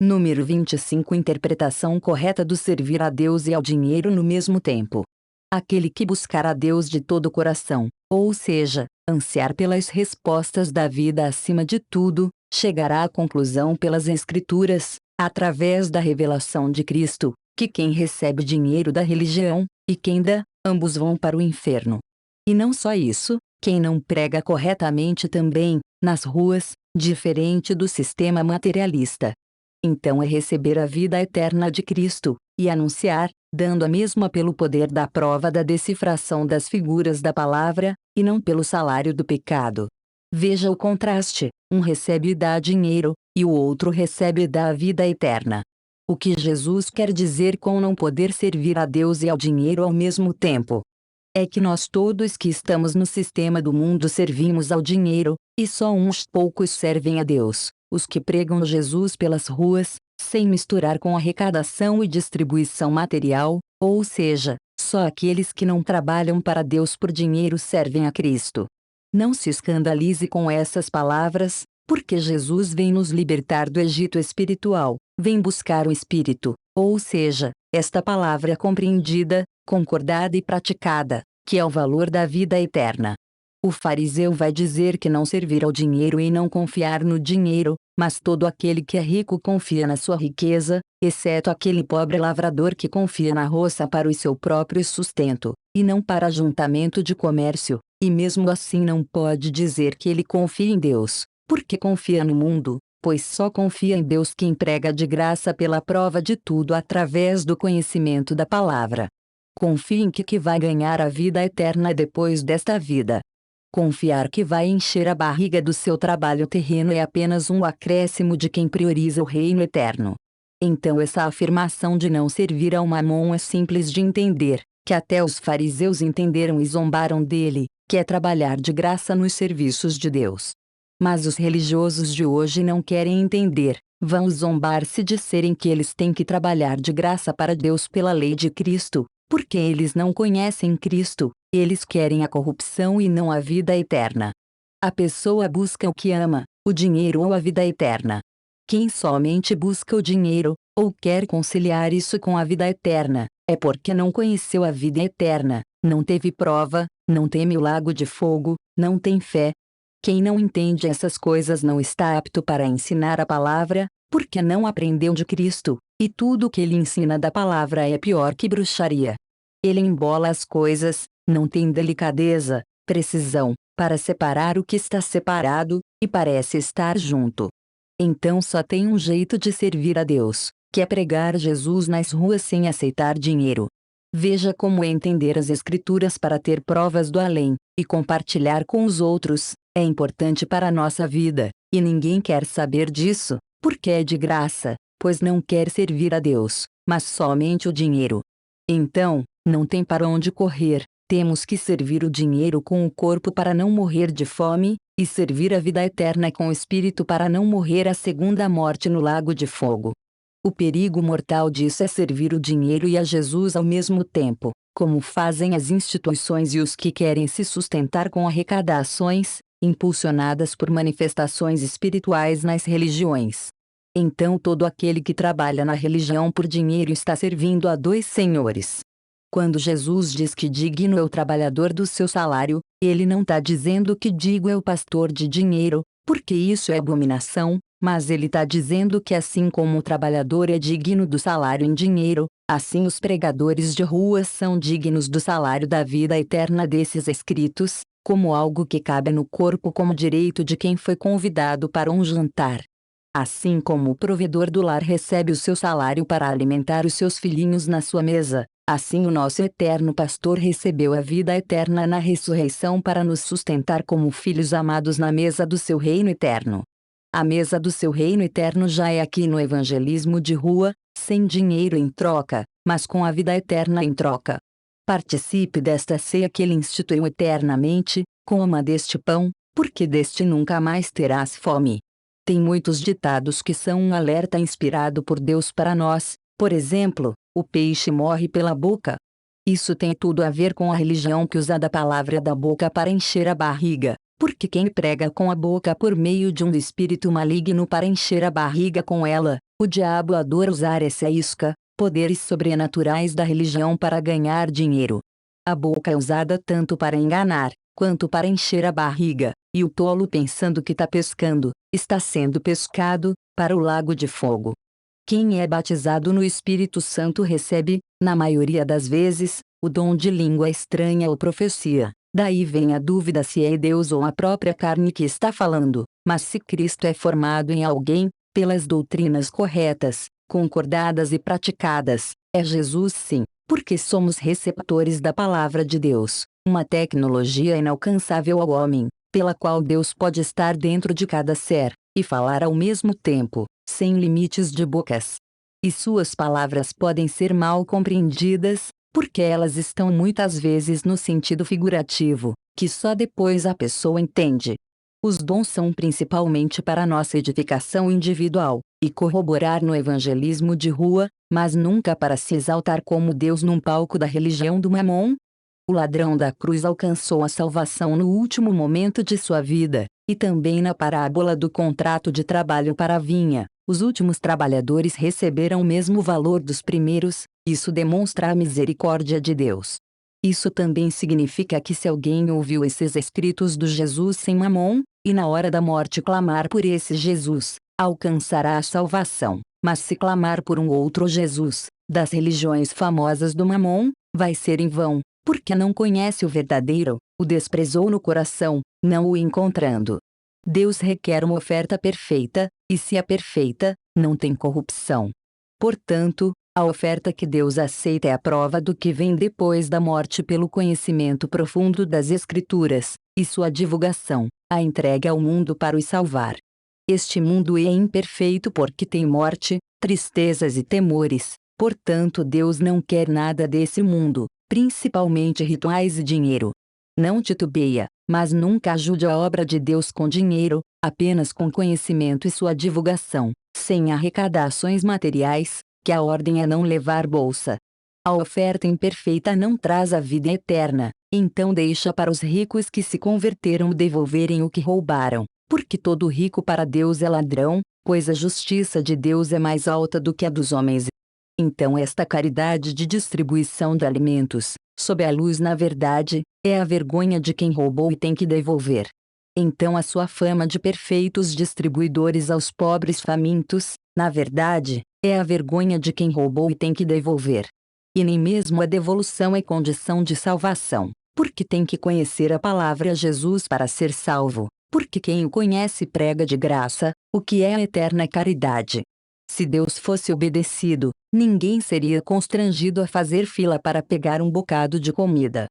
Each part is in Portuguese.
Número 25. Interpretação correta do servir a Deus e ao dinheiro no mesmo tempo. Aquele que buscar a Deus de todo o coração, ou seja, ansiar pelas respostas da vida acima de tudo, chegará à conclusão pelas Escrituras, através da revelação de Cristo, que quem recebe dinheiro da religião, e quem dá, ambos vão para o inferno. E não só isso, quem não prega corretamente também, nas ruas, diferente do sistema materialista. Então é receber a vida eterna de Cristo, e anunciar, dando a mesma pelo poder da prova da decifração das figuras da palavra, e não pelo salário do pecado. Veja o contraste: um recebe e dá dinheiro, e o outro recebe e dá a vida eterna. O que Jesus quer dizer com não poder servir a Deus e ao dinheiro ao mesmo tempo? É que nós todos que estamos no sistema do mundo servimos ao dinheiro, e só uns poucos servem a Deus, os que pregam Jesus pelas ruas, sem misturar com arrecadação e distribuição material, ou seja, só aqueles que não trabalham para Deus por dinheiro servem a Cristo. Não se escandalize com essas palavras, porque Jesus vem nos libertar do Egito espiritual, vem buscar o Espírito, ou seja, esta palavra compreendida, concordada e praticada, que é o valor da vida eterna. O fariseu vai dizer que não servir ao dinheiro e não confiar no dinheiro, mas todo aquele que é rico confia na sua riqueza, exceto aquele pobre lavrador que confia na roça para o seu próprio sustento, e não para ajuntamento de comércio, e mesmo assim não pode dizer que ele confia em Deus, porque confia no mundo, pois só confia em Deus quem prega de graça pela prova de tudo através do conhecimento da palavra. Confie em que vai ganhar a vida eterna depois desta vida. Confiar que vai encher a barriga do seu trabalho terreno é apenas um acréscimo de quem prioriza o reino eterno. Então essa afirmação de não servir ao mamon é simples de entender, que até os fariseus entenderam e zombaram dele, que é trabalhar de graça nos serviços de Deus. Mas os religiosos de hoje não querem entender, vão zombar se disserem que eles têm que trabalhar de graça para Deus pela lei de Cristo, porque eles não conhecem Cristo, eles querem a corrupção e não a vida eterna. A pessoa busca o que ama, o dinheiro ou a vida eterna. Quem somente busca o dinheiro, ou quer conciliar isso com a vida eterna, é porque não conheceu a vida eterna, não teve prova, não teme o lago de fogo, não tem fé. Quem não entende essas coisas não está apto para ensinar a palavra, porque não aprendeu de Cristo, e tudo o que ele ensina da palavra é pior que bruxaria. Ele embola as coisas, não tem delicadeza, precisão, para separar o que está separado, e parece estar junto. Então só tem um jeito de servir a Deus, que é pregar Jesus nas ruas sem aceitar dinheiro. Veja como entender as Escrituras para ter provas do além, e compartilhar com os outros, é importante para a nossa vida, e ninguém quer saber disso, porque é de graça, pois não quer servir a Deus, mas somente o dinheiro. Então, não tem para onde correr, temos que servir o dinheiro com o corpo para não morrer de fome, e servir a vida eterna com o espírito para não morrer a segunda morte no lago de fogo. O perigo mortal disso é servir o dinheiro e a Jesus ao mesmo tempo, como fazem as instituições e os que querem se sustentar com arrecadações, impulsionadas por manifestações espirituais nas religiões. Então todo aquele que trabalha na religião por dinheiro está servindo a dois senhores. Quando Jesus diz que digno é o trabalhador do seu salário, ele não está dizendo que digo é o pastor de dinheiro, porque isso é abominação, mas ele está dizendo que assim como o trabalhador é digno do salário em dinheiro, assim os pregadores de ruas são dignos do salário da vida eterna desses escritos, como algo que cabe no corpo como direito de quem foi convidado para um jantar. Assim como o provedor do lar recebe o seu salário para alimentar os seus filhinhos na sua mesa, assim o nosso eterno pastor recebeu a vida eterna na ressurreição para nos sustentar como filhos amados na mesa do seu reino eterno. A mesa do seu reino eterno já é aqui no evangelismo de rua, sem dinheiro em troca, mas com a vida eterna em troca. Participe desta ceia que ele instituiu eternamente, coma deste pão, porque deste nunca mais terás fome. Tem muitos ditados que são um alerta inspirado por Deus para nós, por exemplo, o peixe morre pela boca. Isso tem tudo a ver com a religião que usa da palavra da boca para encher a barriga, porque quem prega com a boca por meio de um espírito maligno para encher a barriga com ela, O diabo adora usar essa isca, poderes sobrenaturais da religião para ganhar dinheiro. A boca é usada tanto para enganar, quanto para encher a barriga, e o tolo pensando que está pescando, está sendo pescado, para o lago de fogo. Quem é batizado no Espírito Santo recebe, na maioria das vezes, o dom de língua estranha ou profecia. Daí vem a dúvida se é Deus ou a própria carne que está falando, mas se Cristo é formado em alguém, pelas doutrinas corretas, concordadas e praticadas, é Jesus sim, porque somos receptores da palavra de Deus, uma tecnologia inalcançável ao homem, pela qual Deus pode estar dentro de cada ser, e falar ao mesmo tempo, sem limites de bocas. E suas palavras podem ser mal compreendidas, porque elas estão muitas vezes no sentido figurativo, que só depois a pessoa entende. Os dons são principalmente para nossa edificação individual, e corroborar no evangelismo de rua, mas nunca para se exaltar como Deus num palco da religião do Mamon. O ladrão da cruz alcançou a salvação no último momento de sua vida, e também na parábola do contrato de trabalho para a vinha, os últimos trabalhadores receberam o mesmo valor dos primeiros, isso demonstra a misericórdia de Deus. Isso também significa que se alguém ouviu esses escritos do Jesus sem Mamon, e na hora da morte clamar por esse Jesus, alcançará a salvação, mas se clamar por um outro Jesus, das religiões famosas do Mamon, vai ser em vão, porque não conhece o verdadeiro, o desprezou no coração, não o encontrando. Deus requer uma oferta perfeita, e se é perfeita, não tem corrupção. Portanto, a oferta que Deus aceita é a prova do que vem depois da morte pelo conhecimento profundo das Escrituras, e sua divulgação, a entrega ao mundo para os salvar. Este mundo é imperfeito porque tem morte, tristezas e temores, portanto Deus não quer nada desse mundo, principalmente rituais e dinheiro. Não titubeia, mas nunca ajude a obra de Deus com dinheiro, apenas com conhecimento e sua divulgação, sem arrecadações materiais, que a ordem é não levar bolsa. A oferta imperfeita não traz a vida eterna, então deixa para os ricos que se converteram devolverem o que roubaram, porque todo rico para Deus é ladrão, pois a justiça de Deus é mais alta do que a dos homens. Então esta caridade de distribuição de alimentos, sob a luz na verdade, é a vergonha de quem roubou e tem que devolver. Então a sua fama de perfeitos distribuidores aos pobres famintos, na verdade, é a vergonha de quem roubou e tem que devolver. E nem mesmo a devolução é condição de salvação, porque tem que conhecer a palavra Jesus para ser salvo, porque quem o conhece prega de graça, o que é a eterna caridade. Se Deus fosse obedecido, ninguém seria constrangido a fazer fila para pegar um bocado de comida.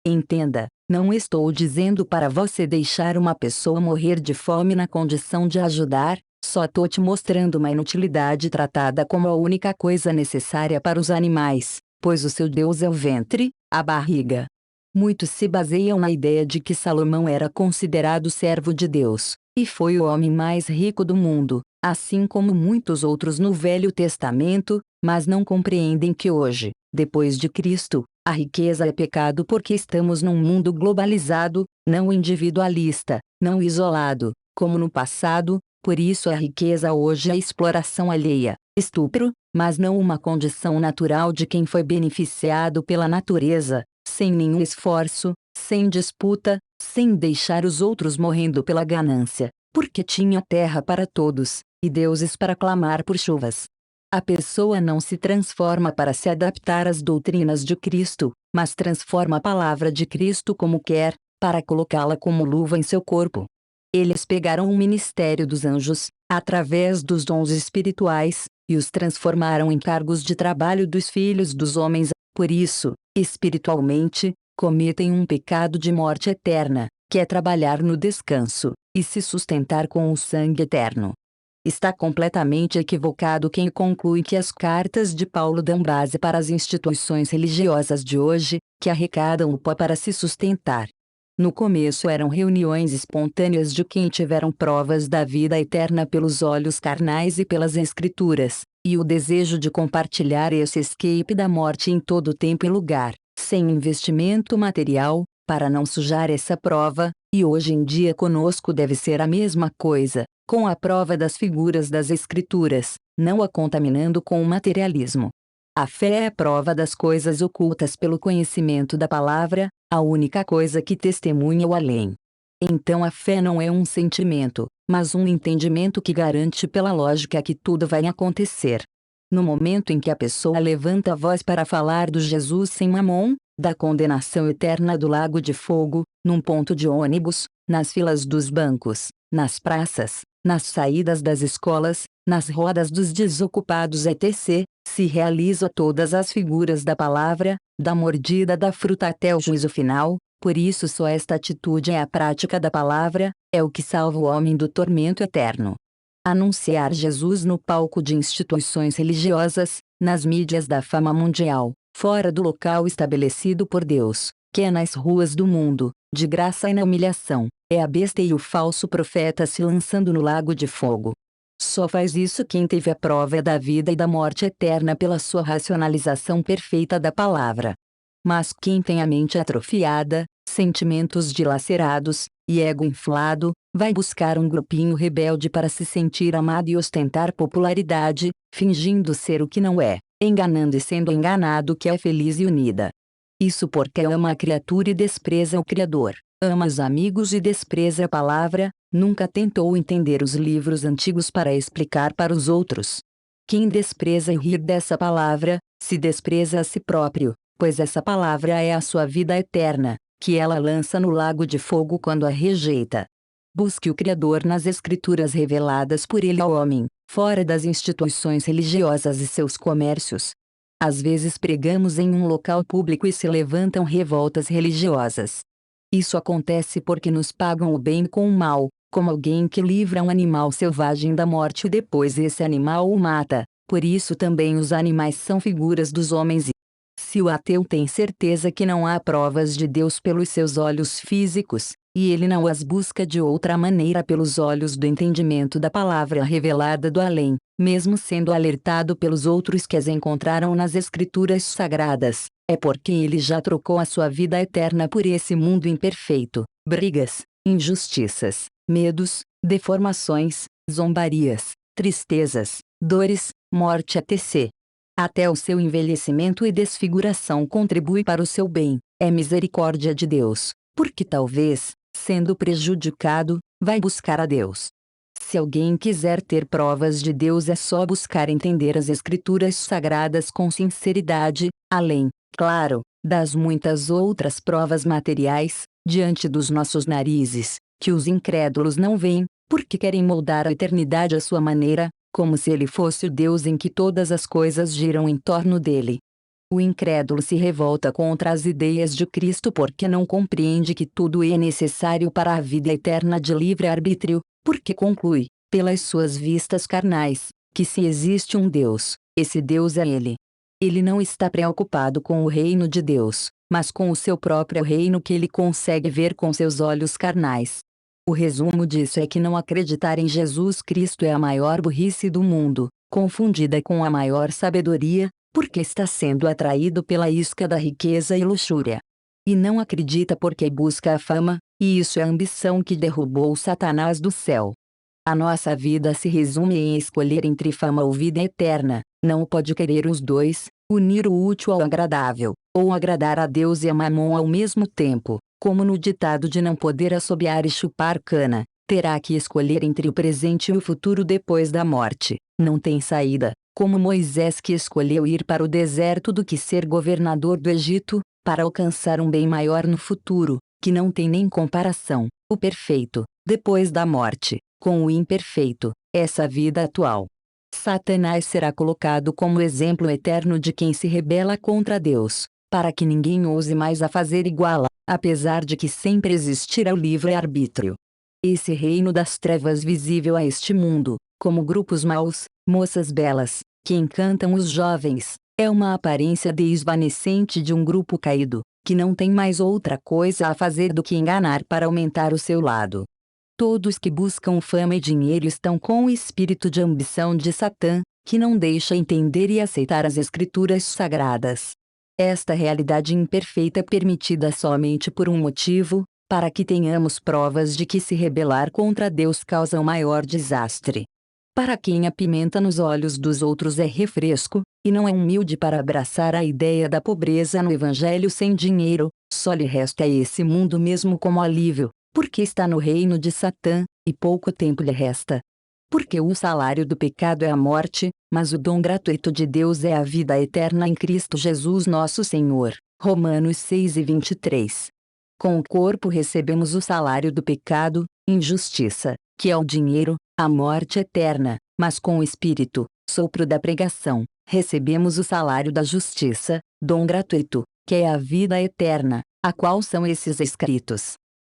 Entenda, não estou dizendo para você deixar uma pessoa morrer de fome na condição de ajudar, só tô te mostrando uma inutilidade tratada como a única coisa necessária para os animais, pois o seu Deus é o ventre, a barriga. Muitos se baseiam na ideia de que Salomão era considerado servo de Deus, e foi o homem mais rico do mundo, assim como muitos outros no Velho Testamento, mas não compreendem que hoje, depois de Cristo, a riqueza é pecado porque estamos num mundo globalizado, não individualista, não isolado, como no passado, por isso a riqueza hoje é a exploração alheia, estupro, mas não uma condição natural de quem foi beneficiado pela natureza, sem nenhum esforço, sem disputa, sem deixar os outros morrendo pela ganância, porque tinha terra para todos, e deuses para clamar por chuvas. A pessoa não se transforma para se adaptar às doutrinas de Cristo, mas transforma a palavra de Cristo como quer, para colocá-la como luva em seu corpo. Eles pegaram o ministério dos anjos, através dos dons espirituais, e os transformaram em cargos de trabalho dos filhos dos homens. Por isso, espiritualmente, cometem um pecado de morte eterna, que é trabalhar no descanso, e se sustentar com o sangue eterno. Está completamente equivocado quem conclui que as cartas de Paulo dão base para as instituições religiosas de hoje, que arrecadam o pó para se sustentar. No começo eram reuniões espontâneas de quem tiveram provas da vida eterna pelos olhos carnais e pelas escrituras, e o desejo de compartilhar esse escape da morte em todo tempo e lugar, sem investimento material, para não sujar essa prova, e hoje em dia conosco deve ser a mesma coisa, com a prova das figuras das escrituras, não a contaminando com o materialismo. A fé é a prova das coisas ocultas pelo conhecimento da palavra, a única coisa que testemunha o além. Então a fé não é um sentimento, mas um entendimento que garante pela lógica que tudo vai acontecer. No momento em que a pessoa levanta a voz para falar do Jesus sem mamon, da condenação eterna do lago de fogo, num ponto de ônibus, nas filas dos bancos, nas praças, nas saídas das escolas, nas rodas dos desocupados etc., se realiza todas as figuras da palavra, da mordida da fruta até o juízo final. Por isso só esta atitude é a prática da palavra, é o que salva o homem do tormento eterno. Anunciar Jesus no palco de instituições religiosas, nas mídias da fama mundial, fora do local estabelecido por Deus, que é nas ruas do mundo, de graça e na humilhação, é a besta e o falso profeta se lançando no lago de fogo. Só faz isso quem teve a prova da vida e da morte eterna pela sua racionalização perfeita da palavra. Mas quem tem a mente atrofiada, sentimentos dilacerados, e ego inflado, vai buscar um grupinho rebelde para se sentir amado e ostentar popularidade, fingindo ser o que não é, enganando e sendo enganado que é feliz e unida. Isso porque ama a criatura e despreza o Criador, ama os amigos e despreza a palavra, nunca tentou entender os livros antigos para explicar para os outros. Quem despreza e rir dessa palavra, se despreza a si próprio, pois essa palavra é a sua vida eterna, que ela lança no lago de fogo quando a rejeita. Busque o Criador nas Escrituras reveladas por ele ao homem, fora das instituições religiosas e seus comércios. Às vezes pregamos em um local público e se levantam revoltas religiosas. Isso acontece porque nos pagam o bem com o mal, como alguém que livra um animal selvagem da morte e depois esse animal o mata. Por isso também os animais são figuras dos homens. Se o ateu tem certeza que não há provas de Deus pelos seus olhos físicos, e ele não as busca de outra maneira pelos olhos do entendimento da palavra revelada do além, mesmo sendo alertado pelos outros que as encontraram nas Escrituras sagradas, é porque ele já trocou a sua vida eterna por esse mundo imperfeito, brigas, injustiças, medos, deformações, zombarias, tristezas, dores, morte etc. Até o seu envelhecimento e desfiguração contribui para o seu bem, é misericórdia de Deus, porque talvez, sendo prejudicado, vai buscar a Deus. Se alguém quiser ter provas de Deus é só buscar entender as Escrituras sagradas com sinceridade, além, claro, das muitas outras provas materiais, diante dos nossos narizes, que os incrédulos não veem, porque querem moldar a eternidade à sua maneira, como se ele fosse o Deus em que todas as coisas giram em torno dele. O incrédulo se revolta contra as ideias de Cristo porque não compreende que tudo é necessário para a vida eterna de livre-arbítrio, porque conclui, pelas suas vistas carnais, que se existe um Deus, esse Deus é ele. Ele não está preocupado com o reino de Deus, mas com o seu próprio reino que ele consegue ver com seus olhos carnais. O resumo disso é que não acreditar em Jesus Cristo é a maior burrice do mundo, confundida com a maior sabedoria, porque está sendo atraído pela isca da riqueza e luxúria. E não acredita porque busca a fama, e isso é a ambição que derrubou Satanás do céu. A nossa vida se resume em escolher entre fama ou vida eterna, não pode querer os dois, unir o útil ao agradável, ou agradar a Deus e a Mamon ao mesmo tempo. Como no ditado de não poder assobiar e chupar cana, terá que escolher entre o presente e o futuro depois da morte. Não tem saída, como Moisés que escolheu ir para o deserto do que ser governador do Egito, para alcançar um bem maior no futuro, que não tem nem comparação, o perfeito, depois da morte, com o imperfeito, essa vida atual. Satanás será colocado como exemplo eterno de quem se rebela contra Deus, para que ninguém ouse mais a fazer igual, apesar de que sempre existirá o livre-arbítrio. Esse reino das trevas visível a este mundo, como grupos maus, moças belas, que encantam os jovens, é uma aparência desvanecente de um grupo caído, que não tem mais outra coisa a fazer do que enganar para aumentar o seu lado. Todos que buscam fama e dinheiro estão com o espírito de ambição de Satã, que não deixa entender e aceitar as Escrituras sagradas. Esta realidade imperfeita é permitida somente por um motivo, para que tenhamos provas de que se rebelar contra Deus causa o maior desastre. Para quem a pimenta nos olhos dos outros é refresco, e não é humilde para abraçar a ideia da pobreza no evangelho sem dinheiro, só lhe resta esse mundo mesmo como alívio, porque está no reino de Satã, e pouco tempo lhe resta. Porque o salário do pecado é a morte, mas o dom gratuito de Deus é a vida eterna em Cristo Jesus nosso Senhor. Romanos 6:23. Com o corpo recebemos o salário do pecado, injustiça, que é o dinheiro, a morte eterna, mas com o Espírito, sopro da pregação, recebemos o salário da justiça, dom gratuito, que é a vida eterna, a qual são esses escritos.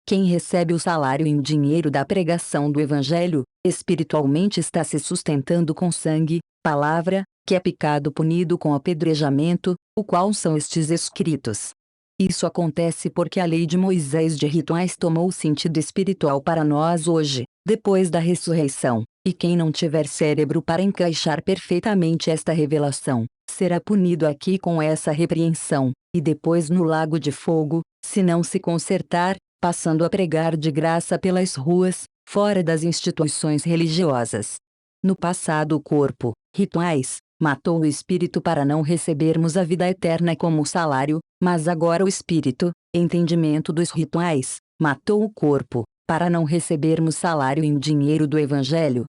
Quem recebe o salário em dinheiro da pregação do Evangelho, espiritualmente está se sustentando com sangue, palavra, que é pecado punido com apedrejamento, o qual são estes escritos. Isso acontece porque a lei de Moisés de rituais tomou sentido espiritual para nós hoje, depois da ressurreição, e quem não tiver cérebro para encaixar perfeitamente esta revelação, será punido aqui com essa repreensão, e depois no lago de fogo, se não se consertar, passando a pregar de graça pelas ruas, fora das instituições religiosas. No passado o corpo, rituais, matou o espírito para não recebermos a vida eterna como salário, mas agora o espírito, entendimento dos rituais, matou o corpo, para não recebermos salário em dinheiro do Evangelho.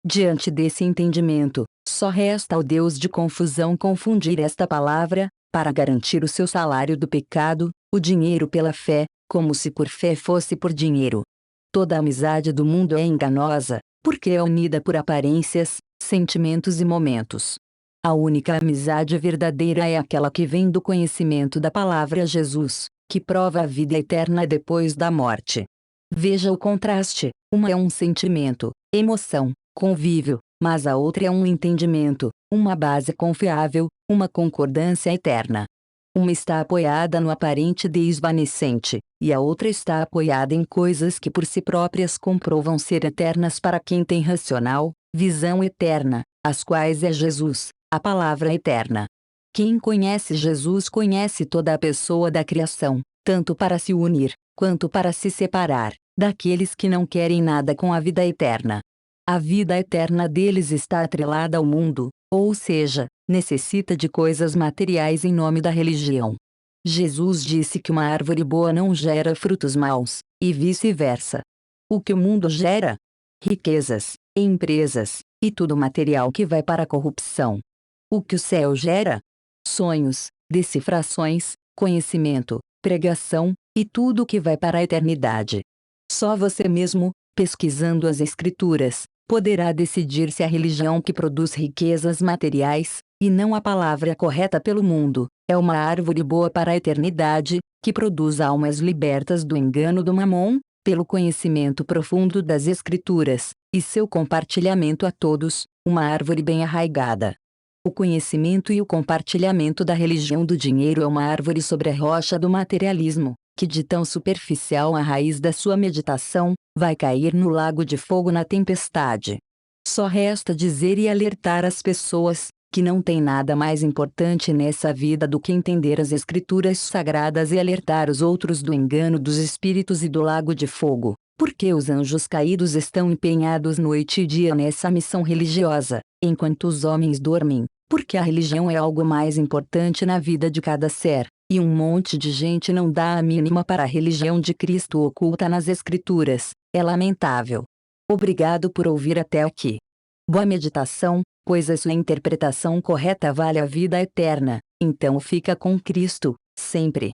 Diante desse entendimento, só resta ao Deus de confusão confundir esta palavra, para garantir o seu salário do pecado, o dinheiro pela fé, como se por fé fosse por dinheiro. Toda a amizade do mundo é enganosa, porque é unida por aparências, sentimentos e momentos. A única amizade verdadeira é aquela que vem do conhecimento da palavra Jesus, que prova a vida eterna depois da morte. Veja o contraste: uma é um sentimento, emoção, convívio, mas a outra é um entendimento, uma base confiável, uma concordância eterna. Uma está apoiada no aparente desvanecente, e a outra está apoiada em coisas que por si próprias comprovam ser eternas para quem tem racional, visão eterna, as quais é Jesus, a palavra eterna. Quem conhece Jesus conhece toda a pessoa da criação, tanto para se unir, quanto para se separar, daqueles que não querem nada com a vida eterna. A vida eterna deles está atrelada ao mundo, ou seja, necessita de coisas materiais em nome da religião. Jesus disse que uma árvore boa não gera frutos maus, e vice-versa. O que o mundo gera? Riquezas, empresas, e tudo material que vai para a corrupção. O que o céu gera? Sonhos, decifrações, conhecimento, pregação, e tudo que vai para a eternidade. Só você mesmo, pesquisando as Escrituras, poderá decidir se a religião que produz riquezas materiais, e não a palavra correta pelo mundo, é uma árvore boa para a eternidade, que produz almas libertas do engano do mamon, pelo conhecimento profundo das Escrituras, e seu compartilhamento a todos, uma árvore bem arraigada. O conhecimento e o compartilhamento da religião do dinheiro é uma árvore sobre a rocha do materialismo, que de tão superficial a raiz da sua meditação, vai cair no lago de fogo na tempestade. Só resta dizer e alertar as pessoas, que não tem nada mais importante nessa vida do que entender as Escrituras sagradas e alertar os outros do engano dos espíritos e do lago de fogo, porque os anjos caídos estão empenhados noite e dia nessa missão religiosa, enquanto os homens dormem, porque a religião é algo mais importante na vida de cada ser, e um monte de gente não dá a mínima para a religião de Cristo oculta nas Escrituras. É lamentável. Obrigado por ouvir até aqui. Boa meditação, pois a sua interpretação correta vale a vida eterna, então fica com Cristo, sempre.